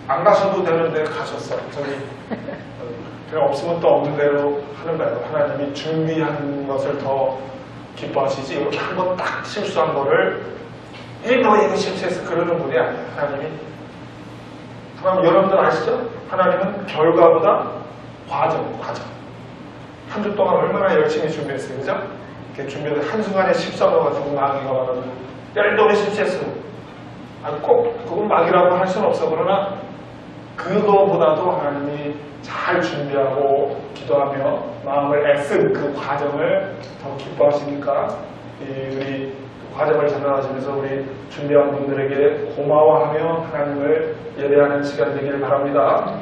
안 가셔도 되는데 가셨어. 저기 그냥 없으면 또 없는 대로 하는 거예요. 하나님이 준비한 것을 더 기뻐하시지 이렇게 한번 딱 실수한 거를 너 이거 실수해서 그러는 분이 아니에요. 하나님이. 그럼 여러분들 아시죠? 하나님은 결과보다 과정. 한 주 동안 얼마나 열심히 준비했어요. 그죠? 이렇게 준비해서 한순간에 14번 가지고 마귀가 와가지고 열동에 실수했어. 아니 꼭 그건 마귀라고 할 수는 없어. 그러나 그거보다도 하나님이 잘 준비하고 기도하며 마음을 애쓴 그 과정을 더 기뻐하시니까 우리 과정을 전달하시면서 우리 준비한 분들에게 고마워하며 하나님을 예배하는 시간 되기를 바랍니다.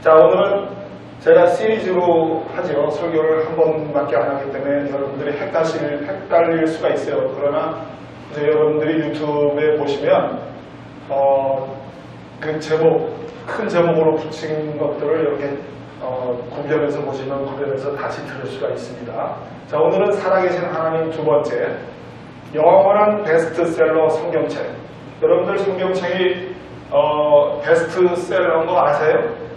자, 오늘은 제가 시리즈로 하죠. 설교를 한 번밖에 안 하기 때문에 여러분들이 헷갈릴 수가 있어요. 그러나 이제 여러분들이 유튜브에 보시면 그 제목, 큰 제목으로 붙인 것들을 이렇게 구별해서 보시면 구별해서 다시 들을 수가 있습니다. 자, 오늘은 살아계신 하나님 두 번째, 영원한 베스트셀러 성경책. 여러분들 성경책이 베스트셀러인 거 아세요?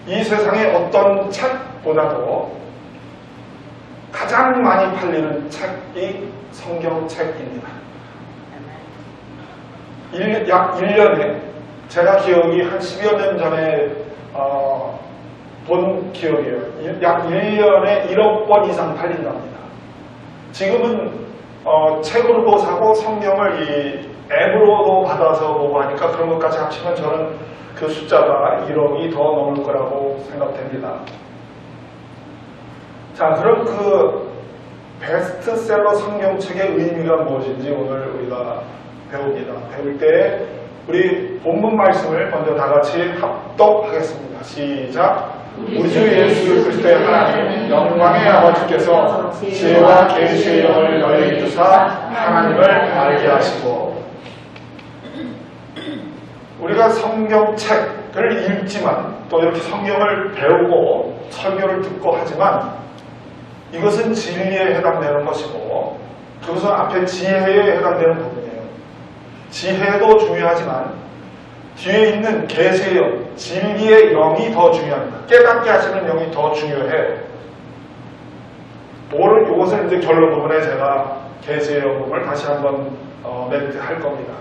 이 세상의 어떤 책보다도 가장 많이 팔리는 책이 성경책입니다. 약 1년에 제가 기억이 한 10여 년 전에 본 기억이에요. 약 1년에 1억 권 이상 팔린답니다. 지금은 책으로도 사고 성경을 이 앱으로도 받아서 보고 하니까 그런 것까지 합치면 저는 그 숫자가 1억이 더 넘을 거라고 생각됩니다. 자, 그럼 그 베스트셀러 성경책의 의미가 무엇인지 오늘 우리가 배웁니다. 배울 때 우리 본문 말씀을 먼저 다 같이 합독하겠습니다. 시작! 우리 주 예수 그리스도의 하나님 영광의 아버지께서 지혜와 계시의 영을 너희에게 주사 하나님을 알게 하시고, 우리가 성경책을 읽지만 또 이렇게 성경을 배우고 설교를 듣고 하지만 이것은 진리에 해당되는 것이고 그것은 앞에 지혜에 해당되는 부분이에요. 지혜도 중요하지만 뒤에 있는 계시의 영, 진리의 영이 더 중요합니다. 깨닫게 하시는 영이 더 중요해요. 이것을 이제 결론 부분에 제가 계시의 영 부분을 다시 한번 멘트할 겁니다.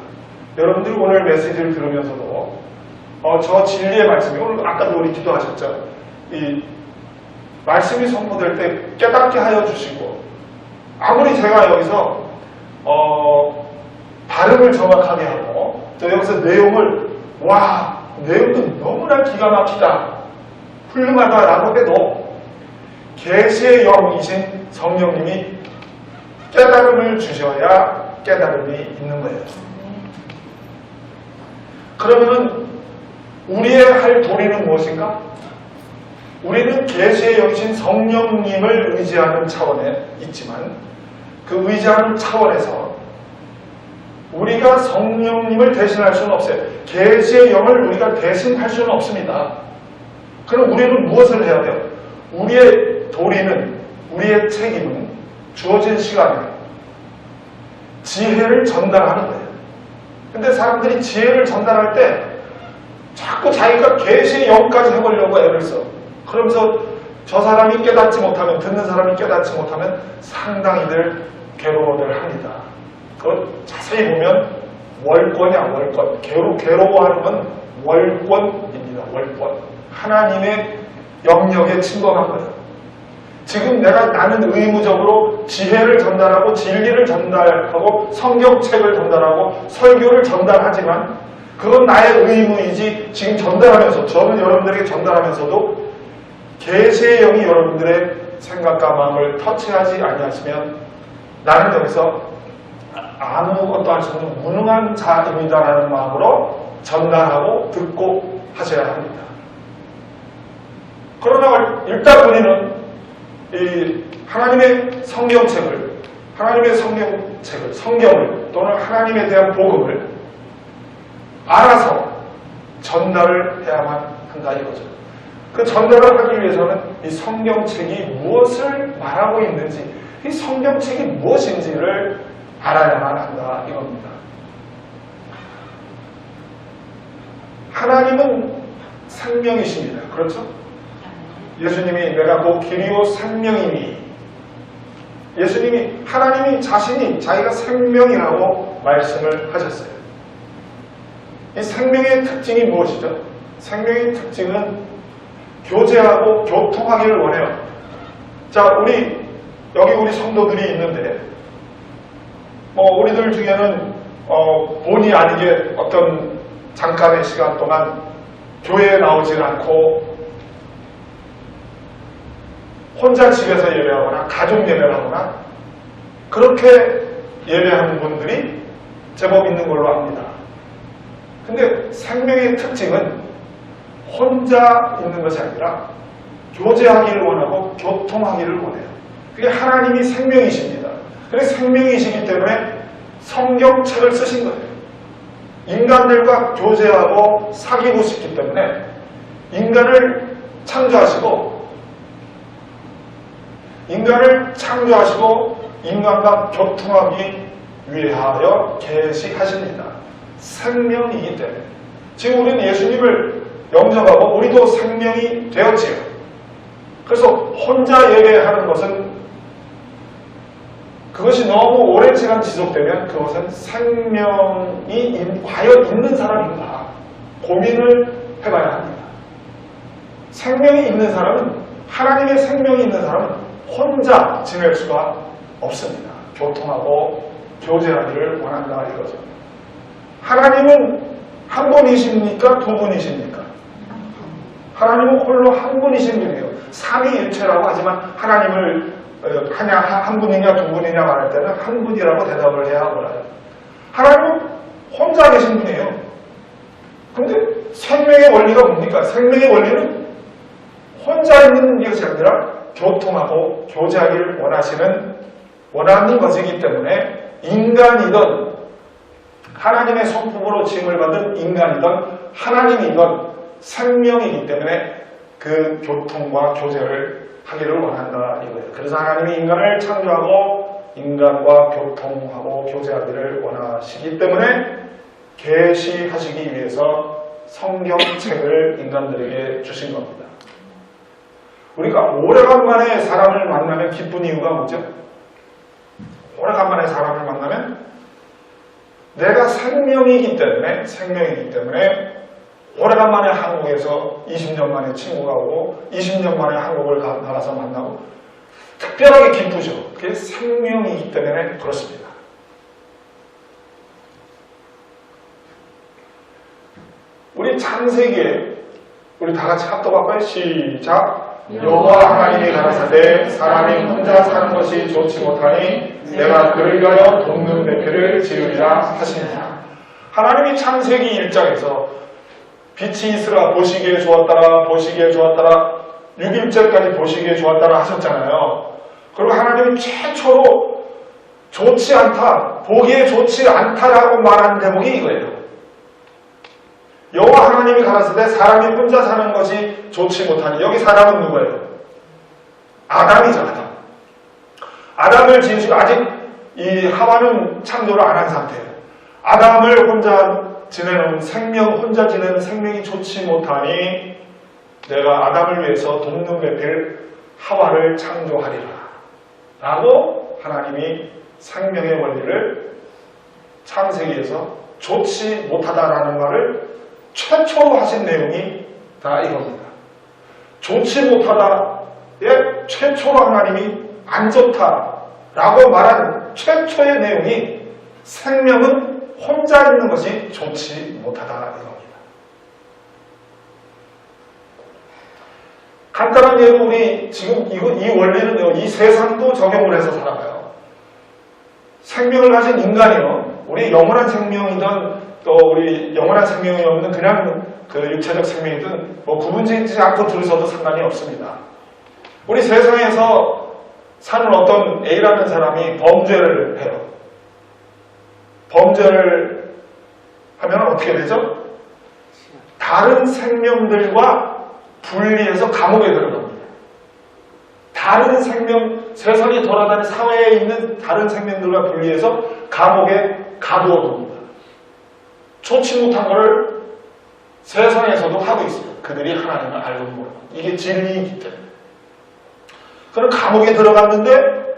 여러분들이 오늘 메시지를 들으면서도 저 진리의 말씀이 오늘 아까도 우리 기도하셨죠. 이 말씀이 선포될 때 깨닫게 하여 주시고, 아무리 제가 여기서 발음을 정확하게 하고 또 여기서 내용을 내용은 너무나 기가 막히다, 훌륭하다라고 해도 계시의 영이신 성령님이 깨달음을 주셔야 깨달음이 있는 거예요. 그러면은 우리의 할 도리는 무엇인가? 우리는 계시의 영이신 성령님을 의지하는 차원에 있지만 그 의지하는 차원에서 우리가 성령님을 대신할 수는 없어요. 계시의 영을 우리가 대신할 수는 없습니다. 그럼 우리는 무엇을 해야 돼요? 우리의 도리는, 우리의 책임은 주어진 시간에 지혜를 전달하는 거예요. 근데 사람들이 지혜를 전달할 때 자꾸 자기가 계시의 영까지 해보려고 애를 써. 그러면서 저 사람이 깨닫지 못하면, 듣는 사람이 깨닫지 못하면 상당히들 괴로워들 합니다. 그걸 자세히 보면 월권이야, 월권. 괴로워하는 건 월권입니다, 월권. 하나님의 영역에 침범한 거예요. 지금 나는 의무적으로 지혜를 전달하고 진리를 전달하고 성경책을 전달하고 설교를 전달하지만 그건 나의 의무이지, 지금 전달하면서, 저는 여러분들에게 전달하면서도 계시의 영이 여러분들의 생각과 마음을 터치하지 아니하시면 나는 여기서 아무것도 할 수 없는 무능한 자입니다라는 마음으로 전달하고 듣고 하셔야 합니다. 그러나 일단 우리는 이 하나님의 성경책을, 성경을 또는 하나님에 대한 복음을 알아서 전달을 해야만 한다 이거죠. 그 전달을 하기 위해서는 이 성경책이 무엇을 말하고 있는지, 이 성경책이 무엇인지를 알아야만 한다 이겁니다. 하나님은 생명이십니다. 그렇죠? 예수님이 내가 곧 길이요 생명이니, 예수님이 하나님이 자신이 자기가 생명이라고 말씀을 하셨어요. 이 생명의 특징이 무엇이죠? 생명의 특징은 교제하고 교통하기를 원해요. 자, 여기 우리 성도들이 있는데, 우리들 중에는 본의 아니게 어떤 잠깐의 시간 동안 교회에 나오질 않고 혼자 집에서 예배하거나 가족 예배를 하거나 그렇게 예배하는 분들이 제법 있는 걸로 압니다. 근데 생명의 특징은 혼자 있는 것이 아니라 교제하기를 원하고 교통하기를 원해요. 그게 하나님이 생명이십니다. 그래서 생명이시기 때문에 성경책을 쓰신 거예요. 인간들과 교제하고 사귀고 싶기 때문에 인간을 창조하시고 인간과 교통하기 위하여 계시하십니다. 생명이기 때문에. 지금 우리는 예수님을 영접하고 우리도 생명이 되었지요. 그래서 혼자 예배하는 것은 그것이 너무 오랜 시간 지속되면 그것은 생명이 과연 있는 사람인가 고민을 해봐야 합니다. 생명이 있는 사람은, 하나님의 생명이 있는 사람은 혼자 지낼 수가 없습니다. 교통하고 교제하기를 원한다 이거죠. 하나님은 한 분이십니까? 두 분이십니까? 하나님은 홀로 한 분이신 분이에요. 삼위일체라고 하지만 하나님을 한 분이냐 두 분이냐 말할 때는 한 분이라고 대답을 해야 몰라요. 하나님은 혼자 계신 분이에요. 그런데 생명의 원리가 뭡니까? 생명의 원리는 혼자 있는 것이 아니라 교통하고 교제하기를 원하는 것이기 때문에 인간이든 하나님의 성품으로 지음을 받은 인간이든 하나님이든 생명이기 때문에 그 교통과 교제를 하기를 원한다 이거예요. 그래서 하나님이 인간을 창조하고 인간과 교통하고 교제하기를 원하시기 때문에 계시하시기 위해서 성경책을 인간들에게 주신 겁니다. 우리가 오래간만에 사람을 만나면 기쁜 이유가 뭐죠? 오래간만에 사람을 만나면 내가 생명이기 때문에 오래간만에 한국에서 20년 만에 친구가 오고 20년 만에 한국을 나가서 만나고 특별하게 기쁘죠. 그게 생명이기 때문에 그렇습니다. 우리 창세기에 우리 다 같이 합독할까요? 시작! 여호와 하나님이 가라사대 사람이 혼자 사는 것이 좋지 못하니 내가 그를 위하여 돕는 배필을 지으리라 하시니라. 하나님이 창세기 1장에서 빛이 있으라 보시기에 좋았더라 6일째까지 보시기에 좋았더라 하셨잖아요. 그리고 하나님이 최초로 좋지 않다, 보기에 좋지 않다라고 말한 대목이 이거예요. 여호와 하나님이 가라사대 사람이 혼자 사는 것이 좋지 못하니, 여기 사람은 누구예요? 아담이죠. 아담을 지으시고 아직 이 하와는 창조를 안 한 상태예요. 아담을 혼자 지내는 혼자 지내는 생명이 좋지 못하니 내가 아담을 위해서 돕는 배필 하와를 창조하리라 라고 하나님이 생명의 원리를 창세기에서 좋지 못하다라는 말을 최초로 하신 내용이 다 이겁니다. 좋지 못하다의 최초로 하나님이 안 좋다라고 말한 최초의 내용이 생명은 혼자 있는 것이 좋지 못하다 이겁니다. 간단한 예로 우리 지금 이 원리는요, 이 세상도 적용을 해서 살아가요. 생명을 가진 인간이요, 우리 영원한 생명이든 또 우리 영원한 생명이 없는 그냥 그 육체적 생명이든 뭐 구분짓지 않고 들으셔도 상관이 없습니다. 우리 세상에서 사는 어떤 A라는 사람이 범죄를 해요. 범죄를 하면 어떻게 되죠? 다른 생명들과 분리해서 감옥에 들어갑니다. 다른 생명, 세상에 돌아다니는 사회에 있는 다른 생명들과 분리해서 감옥에 가두어 둡니다. 좋지 못한 것을 세상에서도 하고 있어요. 그들이 하나님을 알고 모르고. 이게 진리이기 때문에. 그럼 감옥에 들어갔는데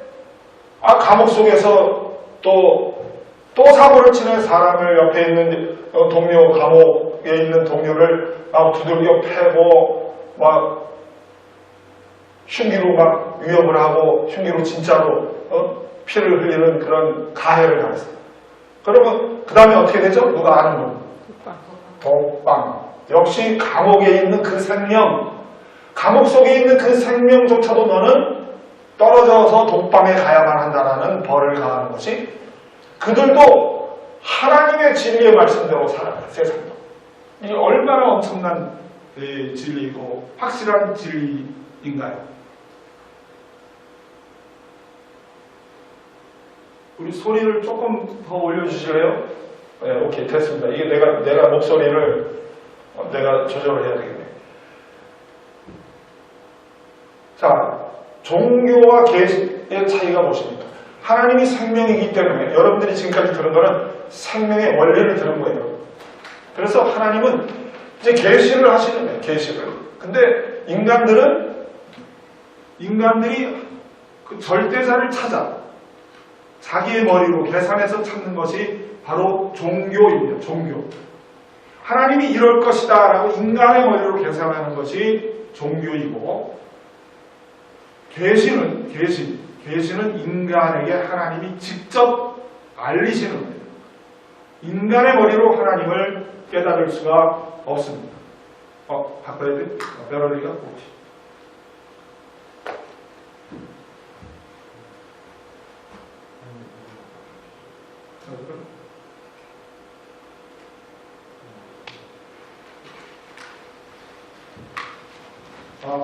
감옥 속에서 또 사고를 치는 사람을 옆에 있는 동료, 감옥에 있는 동료를 두들겨 패고 막 흉기로 막 위협을 하고 흉기로 진짜로 피를 흘리는 그런 가해를 당했어요. 그러면 그 다음에 어떻게 되죠? 누가 아는 분? 독방. 역시 감옥에 있는 그 생명, 감옥 속에 있는 그 생명조차도 너는 떨어져서 독방에 가야만 한다는 벌을 가하는 것이, 그들도 하나님의 진리의 말씀대로 살아가요. 세상도. 이게 얼마나 엄청난 진리이고 확실한 진리인가요? 우리 소리를 조금 더 올려주실래요? 네, 오케이, 됐습니다. 이게 내가 목소리를 내가 조절을 해야 되겠네. 자, 종교와 계시의 차이가 무엇입니까? 하나님이 생명이기 때문에 여러분들이 지금까지 들은 거는 생명의 원리를 들은 거예요. 그래서 하나님은 이제 계시를 하시는 거예요. 계시를. 근데 인간들이 그 절대자를 찾아 자기의 머리로 계산해서 찾는 것이 바로 종교입니다. 종교. 하나님이 이럴 것이다 라고 인간의 머리로 계산하는 것이 종교이고, 계시는 인간에게 하나님이 직접 알리시는 거예요. 인간의 머리로 하나님을 깨달을 수가 없습니다. 바꿔야 돼? 베러리가 오케이.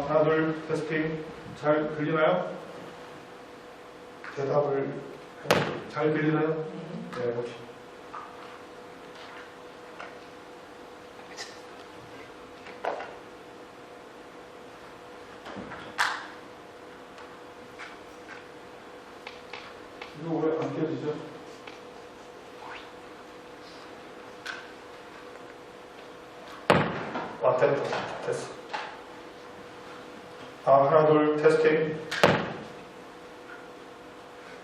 하나 둘 테스팅. 잘 들리나요? 대답을 잘 들리나요? 네, 오케이. 이거 왜 안 켜지죠? 됐어. 하나 둘 테스팅.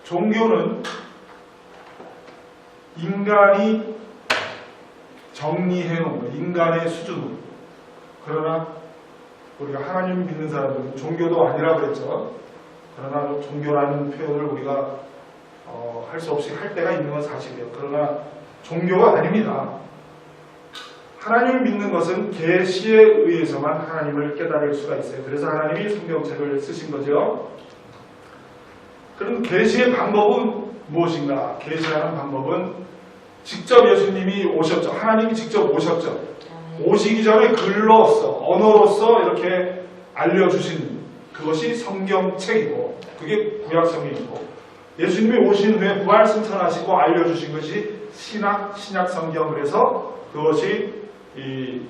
종교는 인간이 정리해 놓은 인간의 수준으로. 그러나 우리가 하나님 믿는 사람들은 종교도 아니라 그랬죠. 그러나 종교라는 표현을 우리가 할 수 없이 할 때가 있는 건 사실이에요. 그러나 종교가 아닙니다. 하나님을 믿는 것은 계시에 의해서만 하나님을 깨달을 수가 있어요. 그래서 하나님이 성경책을 쓰신 거죠. 그럼 계시의 방법은 무엇인가? 계시하는 방법은 직접 예수님이 오셨죠. 하나님이 직접 오셨죠. 오시기 전에 글로서, 언어로서 이렇게 알려주신 그것이 성경책이고, 그게 구약성경이고, 예수님이 오신 후에 부활 승천하시고 알려주신 것이 신약 성경. 그래서 그것이 이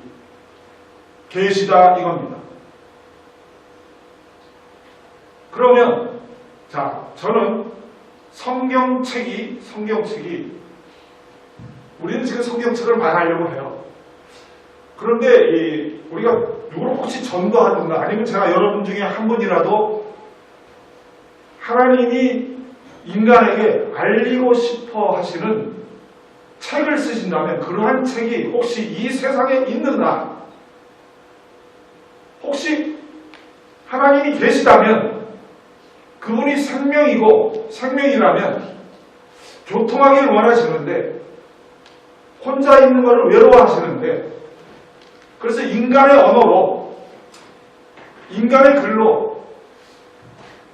계시다 이겁니다. 그러면 자, 저는 성경책이 우리는 지금 성경책을 말하려고 해요. 그런데 우리가 누구를 혹시 전도하든가 아니면 제가 여러분 중에 한 분이라도 하나님이 인간에게 알리고 싶어 하시는 책을 쓰신다면 그러한 책이 혹시 이 세상에 있는가? 혹시 하나님이 계시다면 그분이 생명이라면 교통하기를 원하시는데 혼자 있는 것을 외로워하시는데 그래서 인간의 언어로 인간의 글로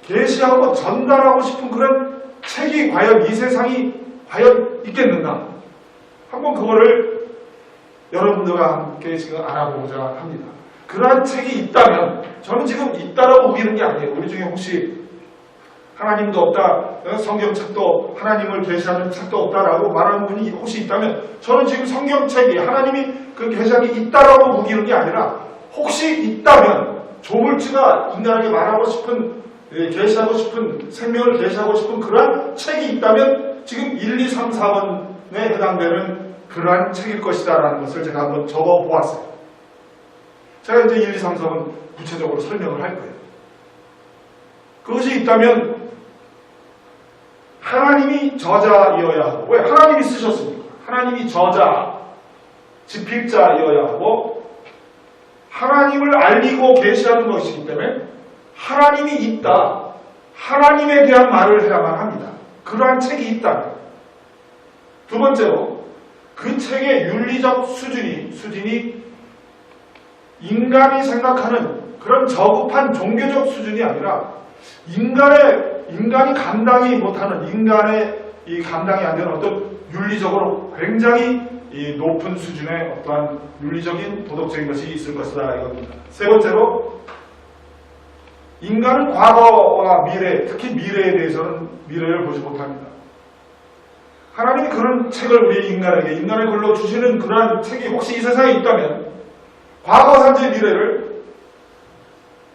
계시하고 전달하고 싶은 그런 책이 과연 이 세상이 과연 있겠는가? 한번 그거를 여러분들과 함께 지금 알아보고자 합니다. 그러한 책이 있다면 저는 지금 있다라고 우기는 게 아니에요. 우리 중에 혹시 하나님도 없다, 성경책도 하나님을 계시하는 책도 없다라고 말하는 분이 혹시 있다면 저는 지금 성경책이 하나님이 그 계시하기 있다라고 우기는 게 아니라 혹시 있다면 조물주가 인간에게 말하고 싶은 계시하고 싶은 생명을 계시하고 싶은 그러한 책이 있다면 지금 1, 2, 3, 4번에 해당되는 그러한 책일 것이다 라는 것을 제가 한번 적어 보았어요. 제가 이제 1, 2, 3, 4번 구체적으로 설명을 할 거예요. 그것이 있다면 하나님이 저자이어야 하고, 왜? 하나님이 쓰셨습니까? 하나님이 저자, 집필자이어야 하고, 하나님을 알리고 계시하는 것이기 때문에 하나님이 있다, 하나님에 대한 말을 해야만 합니다. 그러한 책이 있다. 두 번째로 그 책의 윤리적 수준이 인간이 생각하는 그런 저급한 종교적 수준이 아니라 인간이 감당이 못하는, 인간의 이 감당이 안 되는 어떤 윤리적으로 굉장히 이 높은 수준의 어떠한 윤리적인 도덕적인 것이 있을 것이다 이겁니다. 세 번째로 인간은 과거와 미래, 특히 미래에 대해서는 미래를 보지 못합니다. 하나님이 그런 책을 우리 인간을 걸러주시는 그러한 책이 혹시 이 세상에 있다면 과거, 현재, 미래를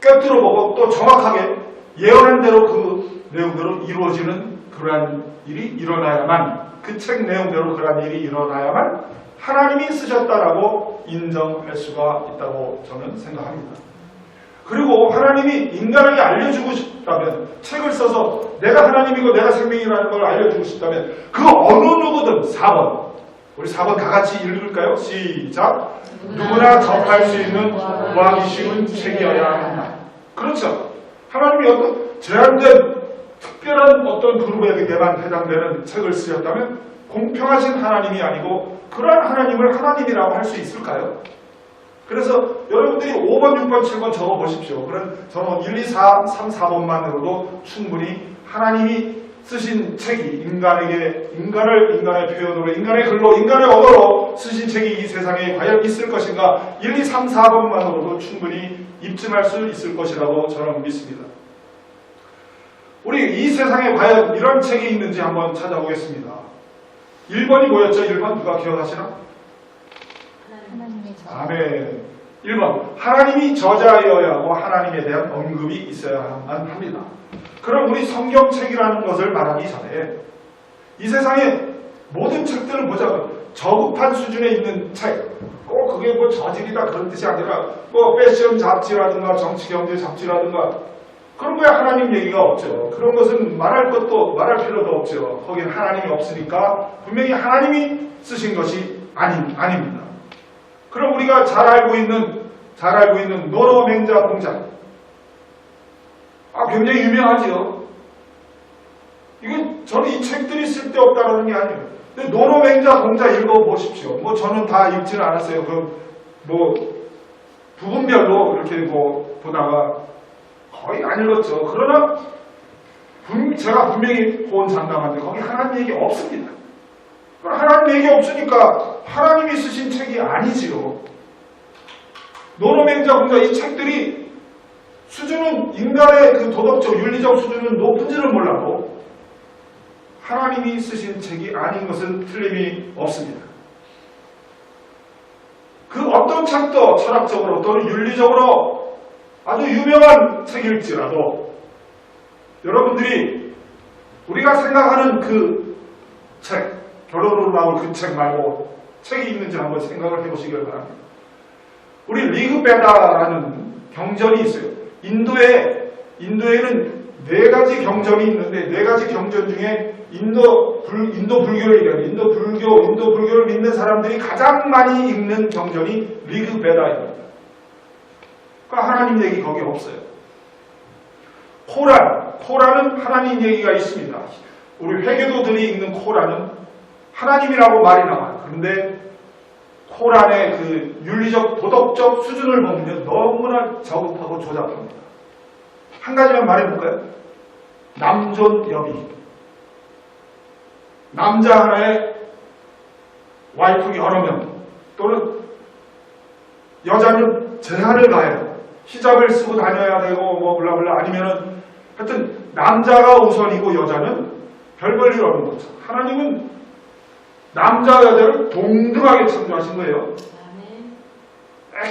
꿰뚫어보고 또 정확하게 예언한 대로 그 내용대로 이루어지는 그러한 일이 일어나야만, 그 책 내용대로 그러한 일이 일어나야만 하나님이 쓰셨다라고 인정할 수가 있다고 저는 생각합니다. 그리고 하나님이 인간에게 알려주고 싶다면, 책을 써서 내가 하나님이고 내가 생명이라는 걸 알려주고 싶다면 그 어느 누구든 4번, 우리 4번 다 같이 읽을까요? 시작. 누구나 접할 수 있는 구하기 쉬운 책이어야 한다. 그렇죠. 하나님이 어떤 제한된 특별한 어떤 그룹에게만 해당되는 책을 쓰셨다면 공평하신 하나님이 아니고 그러한 하나님을 하나님이라고 할 수 있을까요? 그래서 여러분들이 5번, 6번, 7번 적어보십시오. 그런 저는 1, 2, 3, 4번만으로도 충분히 하나님이 쓰신 책이 인간의 표현으로, 인간의 글로, 인간의 언어로 쓰신 책이 이 세상에 과연 있을 것인가, 1, 2, 3, 4번만으로도 충분히 입증할 수 있을 것이라고 저는 믿습니다. 우리 이 세상에 과연 이런 책이 있는지 한번 찾아보겠습니다. 1번이 뭐였죠? 1번 누가 기억하시나? 아멘. 1번 하나님이 저자여야 하고 하나님에 대한 언급이 있어야만 합니다. 그럼 우리 성경책이라는 것을 말하기 전에 이 세상의 모든 책들을 보자고요. 저급한 수준에 있는 책, 꼭 그게 뭐 저질이다 그런 뜻이 아니라 뭐 패션 잡지라든가 정치경제 잡지라든가 그런 거에 하나님 얘기가 없죠. 그런 것은 말할 필요도 없죠. 거기는 하나님이 없으니까 분명히 하나님이 쓰신 것이 아닙니다. 그럼 우리가 잘 알고 있는 노노 맹자 공작, 굉장히 유명하지요. 이건 저는 이 책들이 쓸데없다는 게 아니에요. 근데 노노 맹자 공작 읽어보십시오. 뭐 저는 다 읽지는 않았어요. 부분별로 이렇게 보다가 거의 안 읽었죠. 그러나 제가 분명히 호언장담한데 거기 하나님 얘기 없습니다. 하나님 얘기 없으니까 하나님이 쓰신 책이 아니지요. 노노맹자 공작 이 책들이 수준은, 인간의 그 도덕적 윤리적 수준은 높은지는 몰라도 하나님이 쓰신 책이 아닌 것은 틀림이 없습니다. 그 어떤 책도 철학적으로 또는 윤리적으로 아주 유명한 책일지라도 여러분들이 우리가 생각하는 그 책, 결론으로 나올 그 책 말고 책이 있는지 한번 생각을 해보시길 바랍니다. 우리 리그베다라는 경전이 있어요. 인도에는 4가지 경전이 있는데 4가지 경전 중에 인도 불교를 믿는 사람들이 가장 많이 읽는 경전이 리그베다입니다. 그러니까 하나님 얘기 거기 없어요. 코란은 하나님 얘기가 있습니다. 우리 회계도들이 읽는 코란은 하나님이라고 말이 나와요. 그런데 코란의 그 윤리적 도덕적 수준을 보면 너무나 저급하고 조잡합니다. 한 가지만 말해볼까요? 남존여비. 남자 하나에 와이프 여러 명, 또는 여자는 제한을 가해요. 히잡을 쓰고 다녀야 되고 뭐 블라블라, 아니면은 하여튼 남자가 우선이고 여자는 별 볼 일 없는 거죠. 하나님은 남자 여자를 동등하게 창조하신 거예요.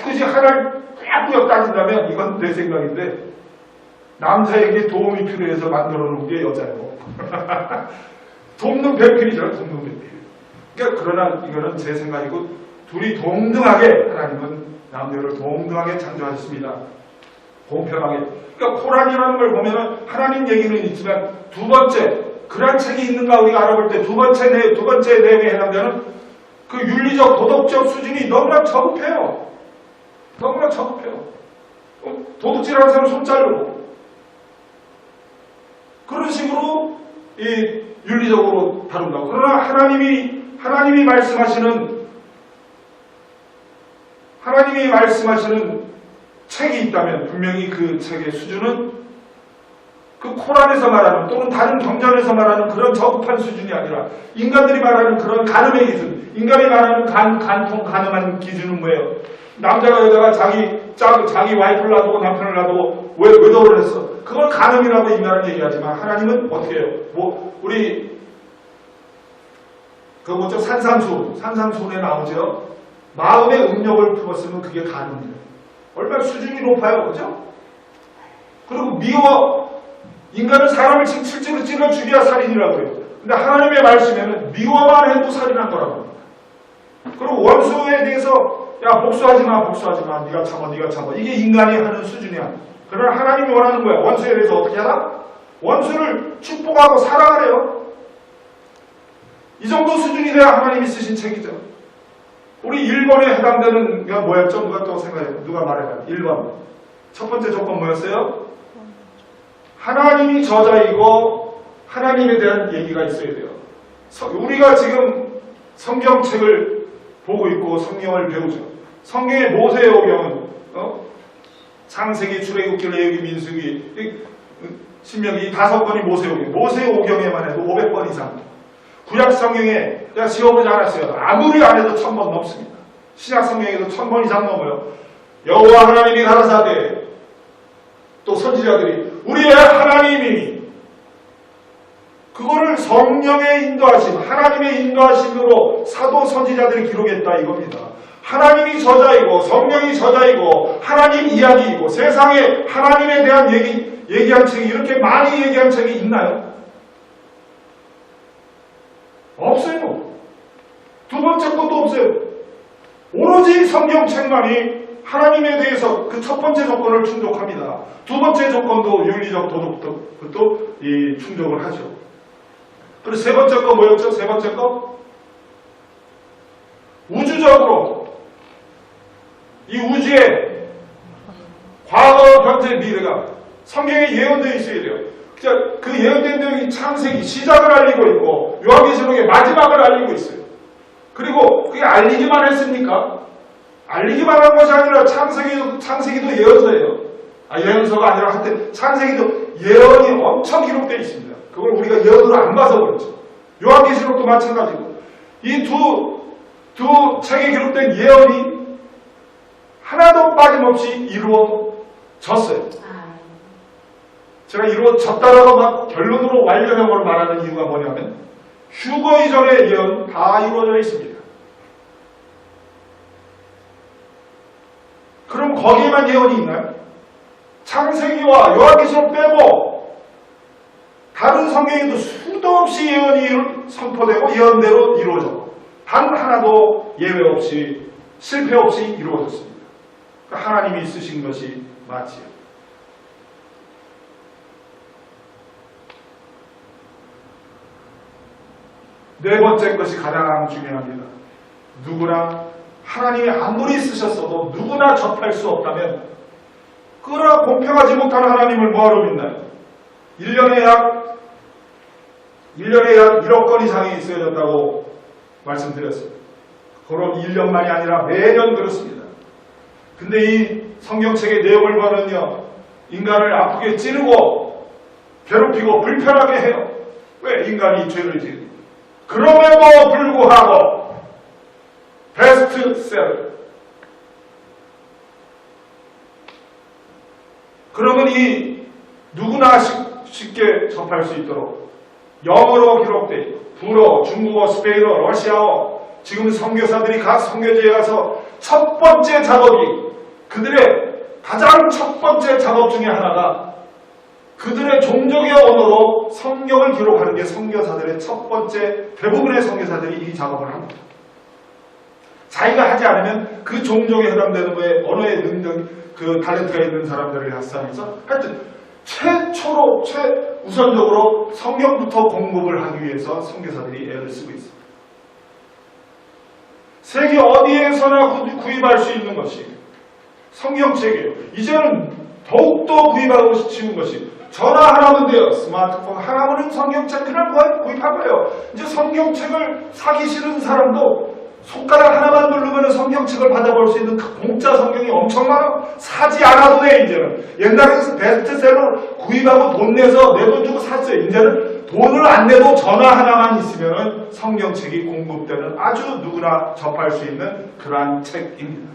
굳이 하나를 꾸역꾸역 따진다면 이건 내 생각인데 남자에게 도움이 필요해서 만들어 놓은 게 여자예요. 돕는 배필이잖아요. 돕는 배필. 그러니까 그러나 이거는 제 생각이고 둘이 동등하게 하나님은 남녀를 동등하게 창조하셨습니다. 공평하게. 그러니까 코란이라는 걸 보면은 하나님 얘기는 있지만 두 번째 그런 책이 있는가 우리가 알아볼 때 두 번째 내용에 해당되는 그 윤리적 도덕적 수준이 너무나 저급해요. 너무나 저급해요. 도둑질하는 사람 손 자르고 그런 식으로 이 윤리적으로 다룬다고. 그러나 하나님이 말씀하시는 책이 있다면 분명히 그 책의 수준은 그 코란에서 말하는 또는 다른 경전에서 말하는 그런 저급한 수준이 아니라 인간들이 말하는 그런 가늠의 기준, 인간이 말하는 간통 가늠한 기준은 뭐예요? 남자가 여자가 자기 와이프를 놔두고 남편을 놔두고 왜 외도를 했어? 그걸 간음이라고 인간은 얘기하지만 하나님은 어떻게 해요? 우리 그 뭐죠? 산상수훈에 나오죠? 마음의 음욕을 품었으면 그게 간음이에요. 얼마나 수준이 높아요, 그죠? 그리고 인간은 사람을 실제로 찔러 죽여야 살인이라고 해요. 근데 하나님의 말씀에는 미워만 해도 살인한 거라고 합니다. 그리고 원수에 대해서 야 복수하지 마. 네가 참아. 이게 인간이 하는 수준이야. 그러나 하나님이 원하는 거야. 원수에 대해서 어떻게 하나? 원수를 축복하고 사랑하래요. 이 정도 수준이 돼야 하나님이 쓰신 책이죠. 우리 1번에 해당되는 게 뭐였죠? 누가 또 생각해요? 누가 말해봐요. 1번. 첫 번째 조건 뭐였어요? 하나님이 저자이고 하나님에 대한 얘기가 있어야 돼요. 우리가 지금 성경책을 보고 있고 성경을 배우죠. 성경의 모세오경은 창세기, 출애굽기, 레위기, 민수기, 신명기 이 5권이 모세오경. 모세오경에만 해도 500번 이상. 구약 성경에 제가 지어보지 않았어요. 아무리 안 해도 1000번 넘습니다. 신약 성경에도 1000번 이상 넘어요. 여호와 하나님이 가라사대 또 선지자들이 우리의 하나님이니 그거를 성령의 인도하심, 하나님의 인도하심으로 사도 선지자들이 기록했다 이겁니다. 하나님이 저자이고 성령이 저자이고 하나님 이야기이고 세상에 하나님에 대한 얘기한 책이 이렇게 많이 얘기한 책이 있나요? 없어요. 두 번째 것도 없어요. 오로지 성경책만이 하나님에 대해서 그 첫 번째 조건을 충족합니다. 두 번째 조건도 윤리적 도덕도 그것도 충족을 하죠. 그리고 세 번째 거 뭐였죠? 세 번째 거? 우주적으로 이 우주의 과거, 현재, 미래가 성경에 예언되어 있어야 돼요. 그 예언된 내용이 창세기 시작을 알리고 있고 요한계시록의 마지막을 알리고 있어요. 그리고 그게 알리기만 했습니까? 알리기만 한 것이 아니라 창세기도 예언서예요. 예언서가 아니라 한때 창세기도 예언이 엄청 기록되어 있습니다. 그걸 우리가 예언으로 안 봐서 그렇죠. 요한계시록도 마찬가지고 이 두 책에 기록된 예언이 하나도 빠짐없이 이루어졌어요. 제가 이루어졌다라고 막 결론으로 완료형으로 말하는 이유가 뭐냐면 휴거 이전의 예언 다 이루어져 있습니다. 그럼 거기에만 예언이 있나요? 창세기와 요한계시록 빼고 다른 성경에도 수도 없이 예언이 선포되고 예언대로 이루어졌고 단 하나도 예외 없이 실패 없이 이루어졌습니다. 그러니까 하나님이 쓰신 것이 맞지요. 네 번째 것이 가장 중요합니다. 누구나 하나님이 아무리 쓰셨어도 누구나 접할 수 없다면 그러나 공평하지 못한 하나님을 뭐하러 믿나요? 1년에 약 1억 건 이상이 있어야 된다고 말씀드렸습니다. 그럼 1년만이 아니라 매년 그렇습니다. 근데 이 성경책의 내용을 보면요. 인간을 아프게 찌르고 괴롭히고 불편하게 해요. 왜? 인간이 죄를 지으니. 그럼에도 불구하고 베스트셀러. 그러면 이 누구나 쉽게 접할 수 있도록 영어로 기록되어 있고 불어, 중국어, 스페인어, 러시아어 지금 선교사들이 각 선교지에 가서 첫 번째 작업이 그들의 가장 첫 번째 작업 중에 하나가 그들의 종족의 언어로 성경을 기록하는 게 선교사들의 첫 번째 대부분의 선교사들이 이 작업을 합니다. 자기가 하지 않으면 그 종족에 해당되는 거에 언어의 능력, 그 탤런트가 있는 사람들을 합산해서 하여튼 최우선적으로 성경부터 공급을 하기 위해서 선교사들이 애를 쓰고 있습니다. 세계 어디에서나 구입할 수 있는 것이 성경책이에요. 이제는 더욱더 구입하고 싶은 것이 전화 하나면 돼요. 스마트폰 하나면 성경책 그냥 구입할 거예요. 이제 성경책을 사기 싫은 사람도 손가락 하나만 누르면 성경책을 받아볼 수 있는 그 공짜 성경이 엄청 많아. 사지 않아도 돼 이제는. 옛날에는 베스트셀러 구입하고 돈 내서 내 돈 주고 샀어요. 이제는 돈을 안 내도 전화 하나만 있으면 성경책이 공급되는 아주 누구나 접할 수 있는 그러한 책입니다.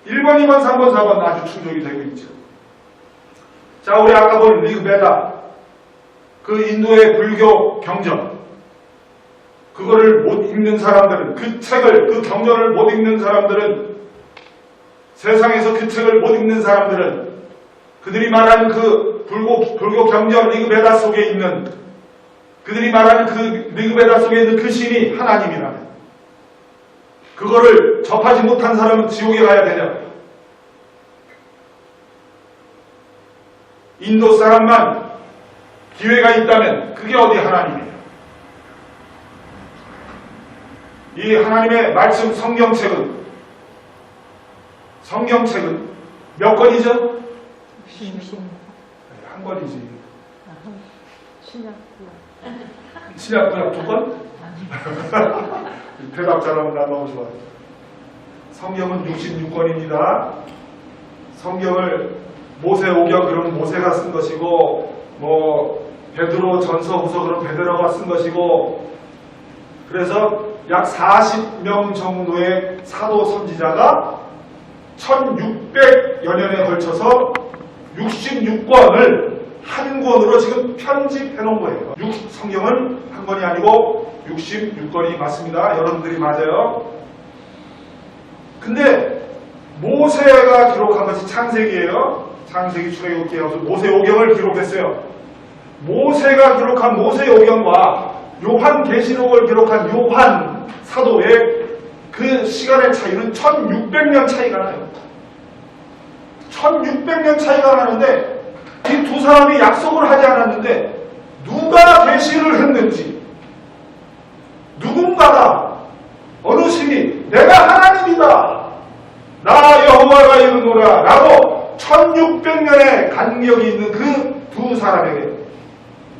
1번, 2번, 3번, 4번 아주 충족이 되고 있죠. 자, 우리 아까 본 리그베다, 그 인도의 불교 경전, 그거를 못 읽는 사람들은, 그 책을, 그 경전을 못 읽는 사람들은, 세상에서 그 책을 못 읽는 사람들은 그들이 말하는 그 불교 경전 리그베다 속에 있는, 그들이 말하는 그 리그베다 속에 있는 그 신이 하나님이라면 그거를 접하지 못한 사람은 지옥에 가야 되냐? 인도 사람만 기회가 있다면 그게 어디 하나님이에요? 이 하나님의 말씀 성경책은 몇 권이죠? 1 권이지. 신약구약 2권? 대답 잘하면 나 너무 좋아요. 성경은 66권입니다. 성경을 모세오경 그러면 모세가 쓴 것이고, 베드로 전서 후서 그러면 베드로가 쓴 것이고, 그래서 약 40명 정도의 사도 선지자가 1600여 년에 걸쳐서 66권을 한 권으로 지금 편집해 놓은 거예요. 성경은 한 권이 아니고 66권이 맞습니다. 여러분들이 맞아요. 근데 모세가 기록한 것이 창세기예요. 창세기, 출애굽기, 모세오경을 기록했어요. 모세가 기록한 모세오경과 요한계시록을 기록한 요한 사도의 그 시간의 차이는 1600년 차이가 나요. 1600년 차이가 나는데 이 두 사람이 약속을 하지 않았는데 누가 계시를 했는지 누군가가 어느 신이 내가 하나님이다 나 여호와가 이르노라 라고 1600년의 간격이 있는 그 두 사람에게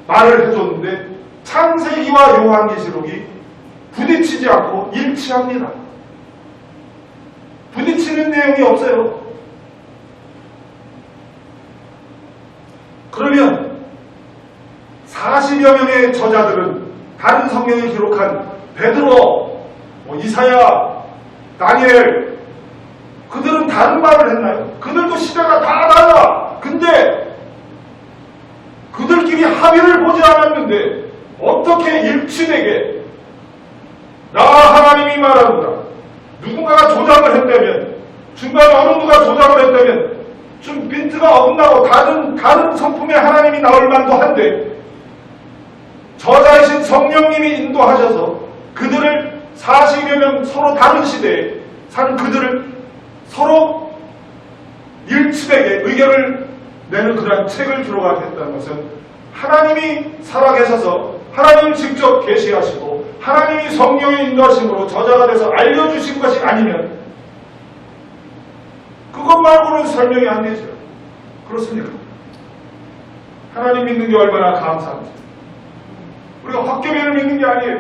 말을 해줬는데 창세기와 요한계시록이 부딪히지 않고 일치합니다. 부딪히는 내용이 없어요. 그러면 40여 명의 저자들은 다른 성경을 기록한 베드로, 이사야, 다니엘 그들은 다른 말을 했나요? 그들도 시대가 다 달라. 근데 그들끼리 합의를 보지 않았는데 어떻게 일치되게 나 하나님이 말한다. 누군가가 조작을 했다면 중간에 어느 누가 조작을 했다면 좀 빈트가 어긋나고 다른 성품의 하나님이 나올 만도 한데 저자이신 성령님이 인도하셔서 그들을 40여 명 서로 다른 시대에 산 그들을 서로 일치되게 의견을 내는 그러한 책을 기록하겠다는 것은 하나님이 살아계셔서 하나님을 직접 계시하시고 하나님이 성령의 인도하심으로 저자가 돼서 알려주신 것이 아니면 그것 말고는 설명이 안 되죠. 그렇습니까? 하나님 믿는 게 얼마나 감사한지. 우리가 헛개비를 믿는 게 아니에요.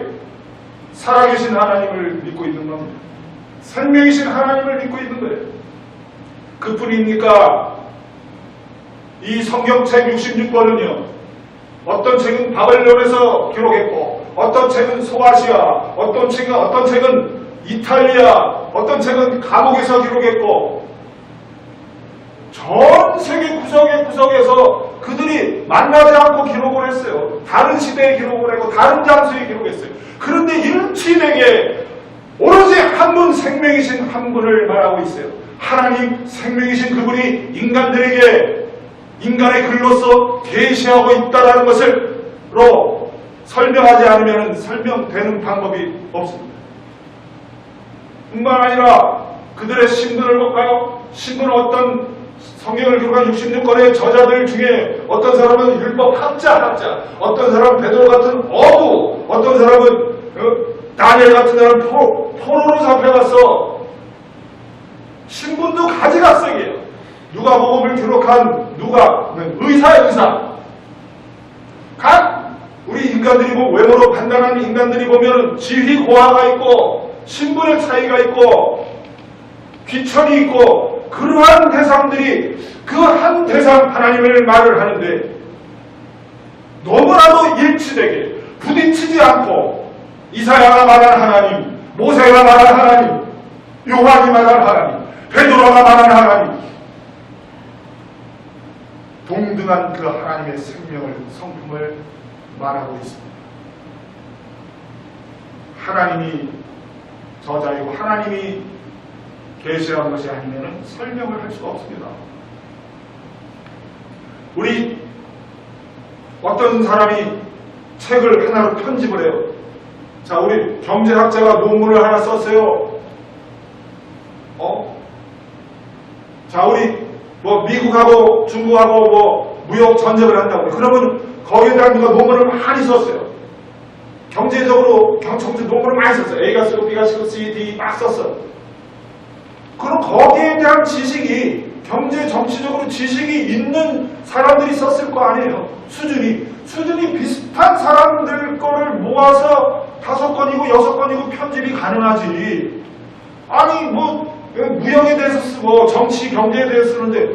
살아계신 하나님을 믿고 있는 겁니다. 생명이신 하나님을 믿고 있는 거예요. 그뿐입니까? 이 성경책 66권은요. 어떤 책은 바벨론에서 기록했고 어떤 책은 소아시아, 어떤 책은 이탈리아, 어떤 책은 감옥에서 기록했고 전 세계 구석에서 그들이 만나지 않고 기록을 했어요. 다른 시대에 기록을 했고 다른 장소에 기록했어요. 그런데 일치되게 오로지 한 분 생명이신 한 분을 말하고 있어요. 하나님 생명이신 그분이 인간의 글로서 계시하고 있다는 것을로 설명하지 않으면 설명되는 방법이 없습니다. 뿐만 아니라 그들의 신분을 볼까요? 신분은 어떤 성경을 기록한 66권의 저자들 중에 어떤 사람은 율법학자, 어떤 사람은 베드로 같은 어부, 어떤 사람은 다니엘 같은 사람은 포로로 잡혀갔어. 신분도 가져갔어. 이게 누가복음을 기록한 누가는 의사. 각 우리 인간들이 외모로 판단하는 인간들이 보면은 지위 고하가 있고 신분의 차이가 있고 귀천이 있고 그러한 대상들이 그 한 대상 하나님을 말을 하는데 너무나도 일치되게 부딪히지 않고 이사야가 말한 하나님, 모세가 말한 하나님, 요한이 말한 하나님, 베드로가 말한 하나님, 동등한 그 하나님의 생명을, 성품을 말하고 있습니다. 하나님이 저자이고 하나님이 계시한 것이 아니면 설명을 할 수가 없습니다. 우리 어떤 사람이 책을 하나로 편집을 해요. 자, 우리 경제학자가 논문을 하나 썼어요. 자, 우리 미국하고 중국하고 무역 전쟁을 한다고. 그러면 거기에 대한 누가 논문을 많이 썼어요. 경제적으로 논문을 많이 썼어요. A가 쓰고 B가 쓰고 C, D 막 썼어요. 그럼 거기에 대한 지식이 경제 정치적으로 지식이 있는 사람들이 썼을 거 아니에요. 수준이 비슷한 사람들 거를 모아서 5권이고 6권이고 편집이 가능하지. 아니 무역에 대해서 쓰고 정치 경제에 대해서 쓰는데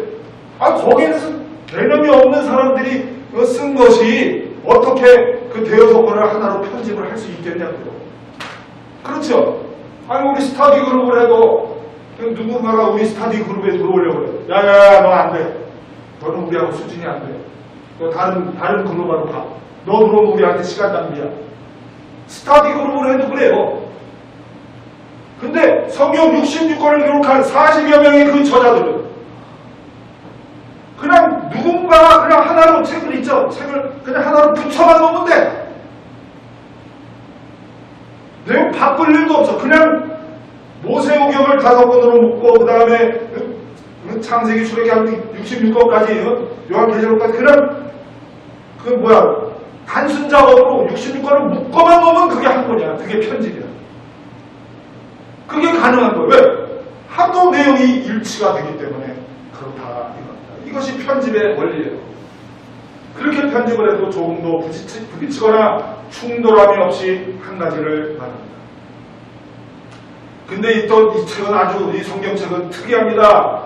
거기에서 개념이 없는 사람들이 쓴 것이 어떻게 그 대여섯 권을 하나로 편집을 할 수 있겠냐고요. 그렇죠. 아니 우리 스터디 그룹을 해도 누군가가 우리 스터디 그룹에 들어오려고 그래. 야야야 너 안 돼. 너는 우리하고 수준이 안 돼. 너 다른 그룹으로 가. 너 들어오면 우리한테 시간 낭비야. 스터디 그룹을 해도 그래요. 근데 성경 66권을 기록한 40여 명의 그 저자들은 그냥 누군가가 그냥 하나로 책을 읽죠. 책을 그냥 하나로 붙여만 놓으면 돼. 내용 바꿀 일도 없어. 그냥 모세오경을 5권으로 묶고 그 다음에 창세기 출애굽기 66권까지 요한계시록까지 그냥 단순 작업으로 66권을 묶어만 놓으면 그게 한 권이야. 그게 편집이야. 그게 가능한 거예요. 왜? 하도 내용이 일치가 되기 때문에 그렇다 이겁니다. 이것이 편집의 원리예요. 그렇게 편집을 해도 조금도 부딪히거나 충돌함이 없이 한 가지를 말합니다. 근데 이 책은 아주 이 성경책은 특이합니다.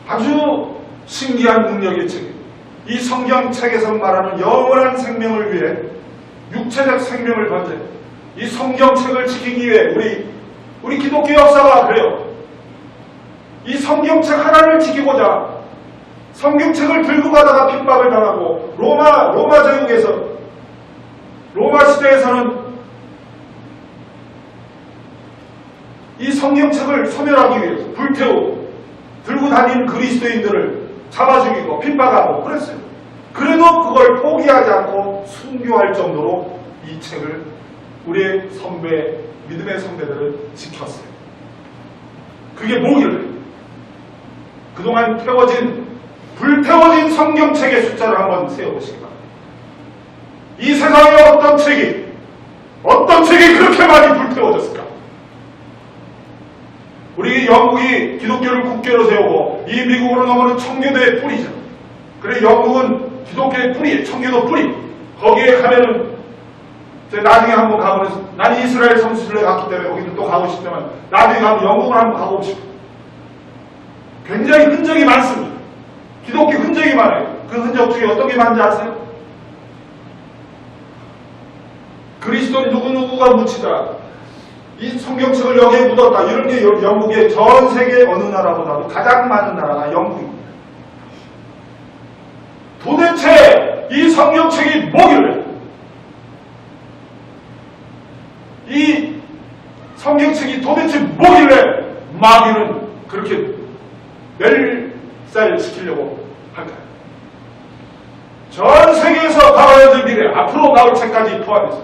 아주 신기한 능력의 책이에요. 이 성경책에서 말하는 영원한 생명을 위해 육체적 생명을 건져 이 성경책을 지키기 위해 우리 기독교 역사가 그래요. 이 성경책 하나를 지키고자 성경책을 들고 가다가 핍박을 당하고 로마 제국에서 로마 시대에서는 이 성경책을 소멸하기 위해서 불태우고 들고 다니는 그리스도인들을 잡아 죽이고 핍박하고 그랬어요. 그래도 그걸 포기하지 않고 순교할 정도로 이 책을 우리의 믿음의 선배들은 지켰어요. 그게 뭐길래? 그동안 불태워진 성경책의 숫자를 한번 세어보시기 바랍니다. 이 세상에 어떤 책이 그렇게 많이 불태워졌을까? 우리 영국이 기독교를 국교로 세우고 이 미국으로 넘어오는 청교도의 뿌리죠. 그래 영국은 기독교의 뿌리, 청교도 뿌리. 거기에 가면은 나중에 한번 가보면서 난 이스라엘 성수순례 갔기 때문에 거기도 또 가고 싶지만 나중에 가면 영국을 한번 가보고 싶어요. 굉장히 흔적이 많습니다. 기독교 흔적이 많아요. 그 흔적 중에 어떤 게 많은지 아세요? 그리스도 누구누구가 묻히다. 이 성경책을 여기에 묻었다. 이런 게 영국의 전 세계 어느 나라보다도 가장 많은 나라가 영국입니다. 도대체 이 성경책이 뭐길래? 이 성경책이 도대체 뭐길래 마귀는 그렇게 멸살시키려고 할까요? 전 세계에서 바라야될 미래, 앞으로 나올 책까지 포함해서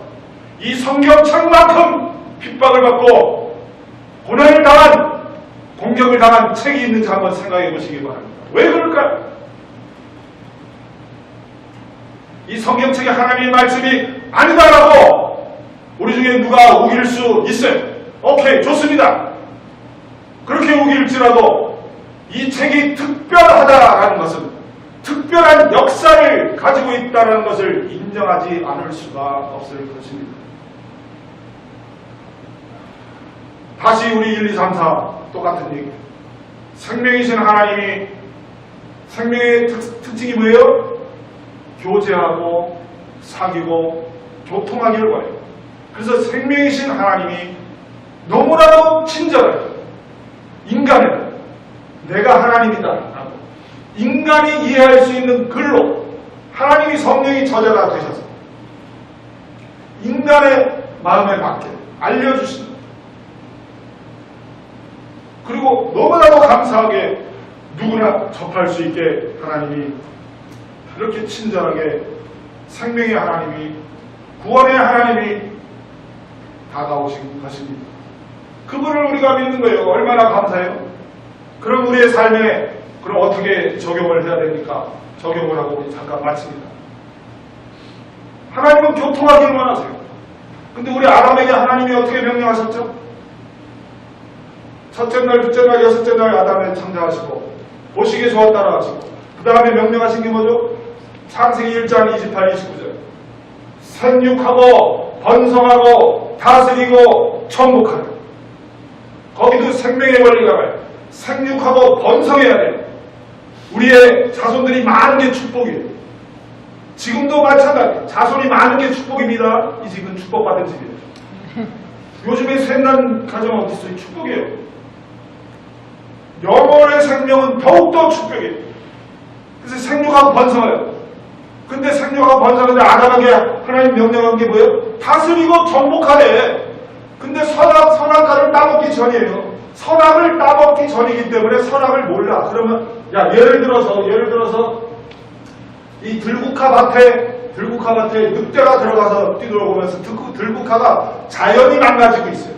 이 성경책만큼 핍박을 받고 고난을 당한, 공격을 당한 책이 있는지 한번 생각해 보시기 바랍니다. 왜 그럴까요? 이 성경책에 하나님의 말씀이 아니다라고 우리 중에 누가 우길 수 있어요. 오케이, 좋습니다. 그렇게 우길지라도 이 책이 특별하다라는 것은 특별한 역사를 가지고 있다는 것을 인정하지 않을 수가 없을 것입니다. 다시 우리 1, 2, 3, 4 똑같은 얘기예요. 생명이신 하나님이, 생명의 특징이 뭐예요? 교제하고 사귀고 교통하기를 원해요. 그래서 생명이신 하나님이 너무나도 친절해요. 인간을 내가 하나님이다 라고 인간이 이해할 수 있는 글로 하나님이 성령이 저자가 되셔서 인간의 마음에 맞게 알려주신다. 그리고 너무나도 감사하게 누구나 접할 수 있게 하나님이 이렇게 친절하게 생명의 하나님이, 구원의 하나님이 다가오신 것입니다. 그분을 우리가 믿는 거예요. 얼마나 감사해요? 그럼 우리의 삶에 그럼 어떻게 적용을 해야 됩니까? 적용을 하고 우리 잠깐 마칩니다. 하나님은 교통하기를 원하세요. 근데 우리 아담에게 하나님이 어떻게 명령하셨죠? 첫째 날, 둘째 날, 여섯째 날 아담을 창조하시고 보시기에 좋았다라 하시고 그 다음에 명령하신 게 뭐죠? 창세기 1장 28, 29절 생육하고 번성하고 다스리고 천복하라. 거기도 생명의 원리가 가요. 생육하고 번성해야 돼요. 우리의 자손들이 많은 게 축복이에요. 지금도 마찬가지. 자손이 많은 게 축복입니다. 이 집은 축복받은 집이에요. 요즘에 셋난 가정 어디 있어요? 축복이에요. 영혼의 생명은 더욱더 축복이에요. 그래서 생육하고 번성해요. 근데 생육하고 번성하는데 아담에게 하나님 명령한 게 뭐예요? 다스리고 정복하래. 근데 선악과를 따먹기 전이에요. 선악을 따먹기 전이기 때문에 선악을 몰라. 그러면 야 예를 들어서 이 들국화 밭에 늑대가 들어가서 뛰어오면서 들국화가 자연이 망가지고 있어요.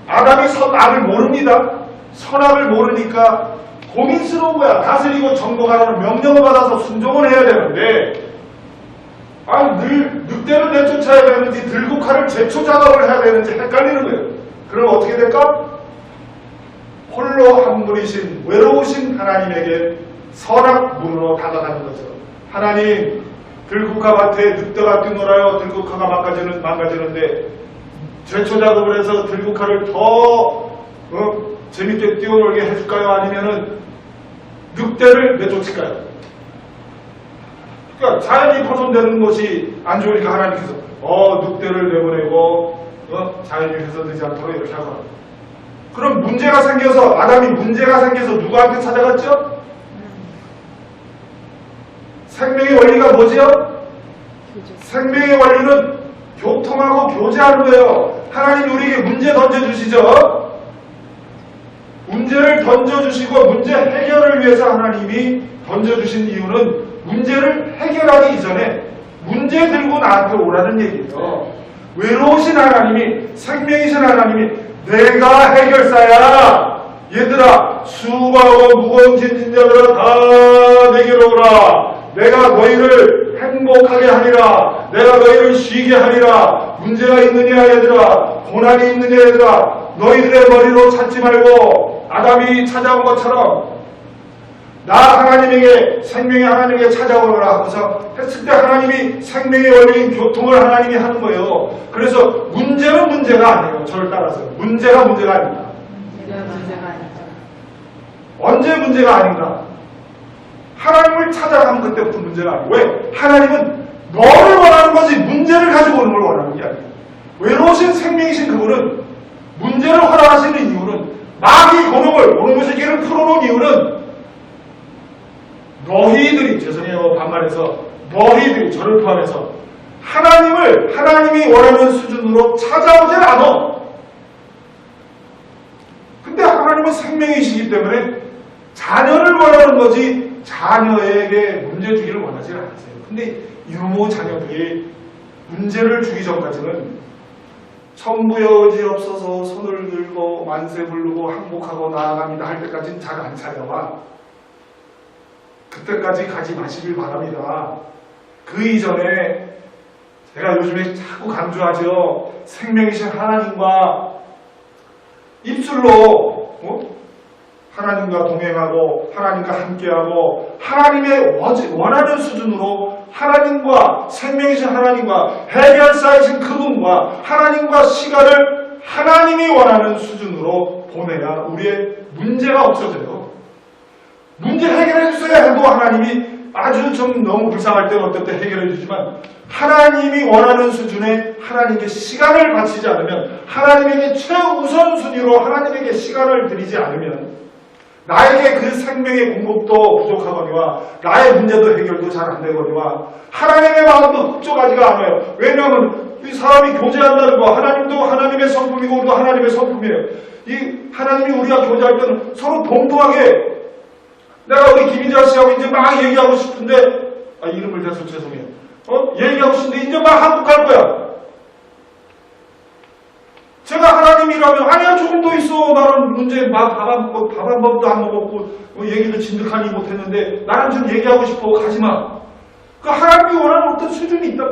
아담이 선악을 모릅니다. 선악을 모르니까 고민스러운 거야. 다스리고 정복하라는 명령을 받아서 순종을 해야 되는데 늑대를 내쫓아야 되는지 들국화를 제초 작업을 해야 되는지 헷갈리는 거예요. 그럼 어떻게 될까? 홀로 한 분이신 외로우신 하나님에게 선악문으로 다가가는 거죠. 하나님, 들국화 밭에 늑대가 뛰놀아요. 들국화가 망가지는데 제초 작업을 해서 들국화를 더 재밌게 뛰어놀게 해줄까요? 아니면은 늑대를 내쫓을까요? 그러니까 자연이 보존되는 것이 안 좋으니까 하나님께서 늑대를 내보내고 자연이 훼손되지 않도록 이렇게 하거나. 그럼 문제가 생겨서 아담이 문제가 생겨서 누구한테 찾아갔죠? 생명의 원리가 뭐지요? 생명의 원리는 교통하고 교제하는 거예요. 하나님이 우리에게 문제 던져주시죠? 문제를 던져주시고 문제 해결을 위해서 하나님이 던져주신 이유는 문제를 해결하기 이전에 문제 들고 나한테 오라는 얘기예요. 외로우신 하나님이, 생명이신 하나님이 내가 해결사야. 얘들아, 수고하고 무거운 짐진 자들아 다 내게로 오라. 내가 너희를 행복하게 하리라. 내가 너희를 쉬게 하리라. 문제가 있느냐 얘들아, 고난이 있느냐 얘들아, 너희들의 머리로 찾지 말고 아담이 찾아온 것처럼 나 하나님에게, 생명의 하나님에게 찾아오라 하고서 했을 때 하나님이 생명의 원리인 교통을 하나님이 하는 거예요. 그래서 문제는 문제가 아니에요. 저를 따라서 문제가 아닙니다. 문제가 아니죠. 언제 문제가 아닌가? 하나님을 찾아가면 그때부터 문제가 아니에요. 왜? 하나님은 너를 원하는 거지 문제를 가지고 오는 걸 원하는 게 아니에요. 외로우신 생명이신 그분은 문제를 허락하시는 이유는 마귀 오는 세계를 풀어놓은 이유는 너희들이, 죄송해요 반말해서, 너희들이 저를 포함해서 하나님이 원하는 수준으로 찾아오질 않아. 근데 하나님은 생명이시기 때문에 자녀를 원하는 거지 자녀에게 문제 주기를 원하지 않으세요. 근데 유모 자녀들이 문제를 주기 전까지는 천부여지 없어서 손을 들고 만세 부르고 항복하고 나아갑니다 할 때까지는 잘 안 찾아와. 그때까지 가지 마시길 바랍니다. 그 이전에 제가 요즘에 자꾸 강조하죠. 생명이신 하나님과 입술로 하나님과 동행하고 하나님과 함께하고 하나님의 원하는 수준으로 하나님과 생명이신 하나님과 해결사이신 그분과 하나님과 시간을 하나님이 원하는 수준으로 보내야 우리의 문제가 없어져요. 문제 해결해 주세요 해도 하나님이 아주 좀 너무 불쌍할 때는 어떨 때 해결해 주지만 하나님이 원하는 수준에 하나님께 시간을 바치지 않으면 하나님에게 최우선 순위로 하나님에게 시간을 드리지 않으면 나에게 그 생명의 공급도 부족하거니와 나의 문제도 해결도 잘 안 되거니와 하나님의 마음도 흡족하지가 않아요. 왜냐하면 이 사람이 교제한다는 거 하나님도 하나님의 성품이고 우리도 하나님의 성품이에요. 이 하나님이 우리가 교제할 때는 서로 동등하게 내가 우리 김인자 씨하고 이제 막 얘기하고 싶은데 이름을 대서 죄송해요. 얘기하고 싶은데 이제 막 한국 갈 거야. 제가 하나님이라면 아니야 조금 더 있어. 나는 문제 밥 한 번도 안 먹었고 얘기도 진득하니 못했는데 나는 좀 얘기하고 싶어. 가지마. 그 하나님이 원하는 어떤 수준이 있단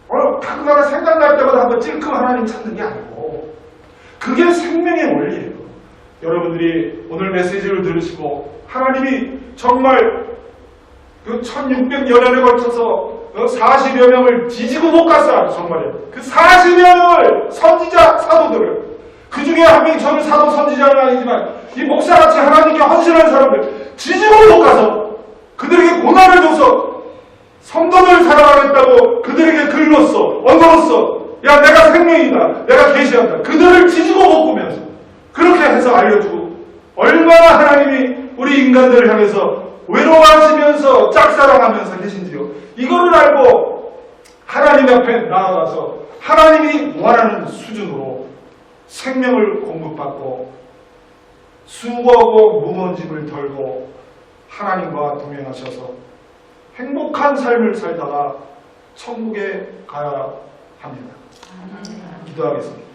말이야. 가끔가다 생각날 때마다 한번 찔끔 하나님 찾는 게 아니고 그게 생명의 원리예요. 여러분들이 오늘 메시지를 들으시고 하나님이 정말 그 1600여 년에 걸쳐서 40여 명을 뒤지고 못 갔어요. 정말이에요. 그 40여 명을 선지자 사도들을 그 중에 한 명이 저는 사도 선지자는 아니지만 이 목사같이 하나님께 헌신하는 사람들 뒤지고 못 가서 그들에게 고난을 줘서 성도들 사랑하겠다고 그들에게 글로써 언어로써 야 내가 생명이다 내가 계시한다 그들을 뒤지고 못 보면서 그렇게 해서 알려주고 얼마나 하나님이 우리 인간들을 향해서 외로워하시면서 짝사랑하면서 계신지요. 이거를 알고 하나님 앞에 나아가서 하나님이 원하는 수준으로 생명을 공급받고 수고하고 무거운 짐을 덜고 하나님과 동행하셔서 행복한 삶을 살다가 천국에 가야 합니다. 기도하겠습니다.